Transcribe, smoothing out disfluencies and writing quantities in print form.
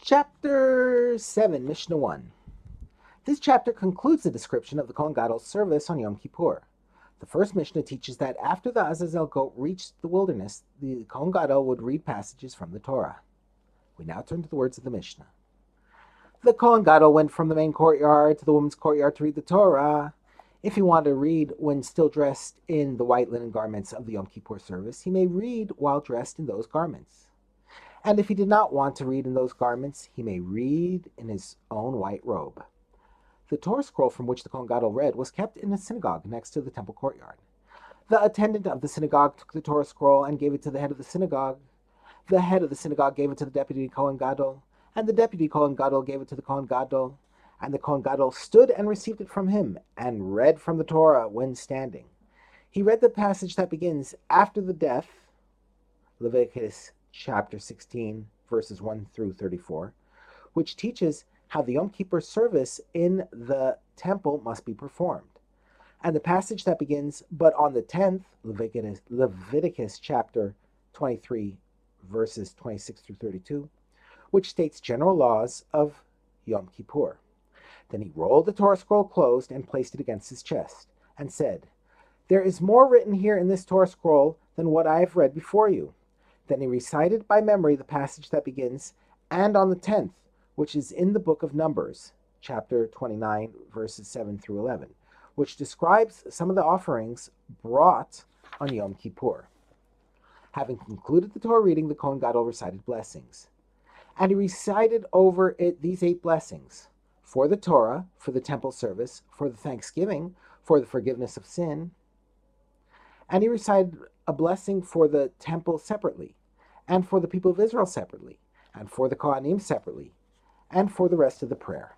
Chapter 7, Mishnah 1. This chapter concludes the description of the Kohen Gadol's service on Yom Kippur. The first Mishnah teaches that after the Azazel goat reached the wilderness, the Kohen Gadol would read passages from the Torah. We now turn to the words of the Mishnah. The Kohen Gadol went from the main courtyard to the women's courtyard to read the Torah. If he wanted to read when still dressed in the white linen garments of the Yom Kippur service, he may read while dressed in those garments. And if he did not want to read in those garments, he may read in his own white robe. The Torah scroll from which the Kohen Gadol read was kept in a synagogue next to the temple courtyard. The attendant of the synagogue took the Torah scroll and gave it to the head of the synagogue. The head of the synagogue gave it to the deputy Kohen Gadol, and the deputy Kohen Gadol gave it to the Kohen Gadol, and the Kohen Gadol stood and received it from him, and read from the Torah when standing. He read the passage that begins, after the death, Leviticus chapter 16, verses 1 through 34, which teaches how the Yom Kippur service in the temple must be performed. And the passage that begins, but on the 10th, Leviticus chapter 23, verses 26 through 32, which states general laws of Yom Kippur. Then he rolled the Torah scroll closed and placed it against his chest, and said, "There is more written here in this Torah scroll than what I have read before you." Then he recited by memory the passage that begins, and on the 10th, which is in the book of Numbers, chapter 29, verses 7 through 11, which describes some of the offerings brought on Yom Kippur. Having concluded the Torah reading, the Kohen Gadol recited blessings. And he recited over it these 8 blessings: for the Torah, for the temple service, for the thanksgiving, for the forgiveness of sin. And he recited a blessing for the temple separately, and for the people of Israel separately, and for the Kohanim separately, and for the rest of the prayer.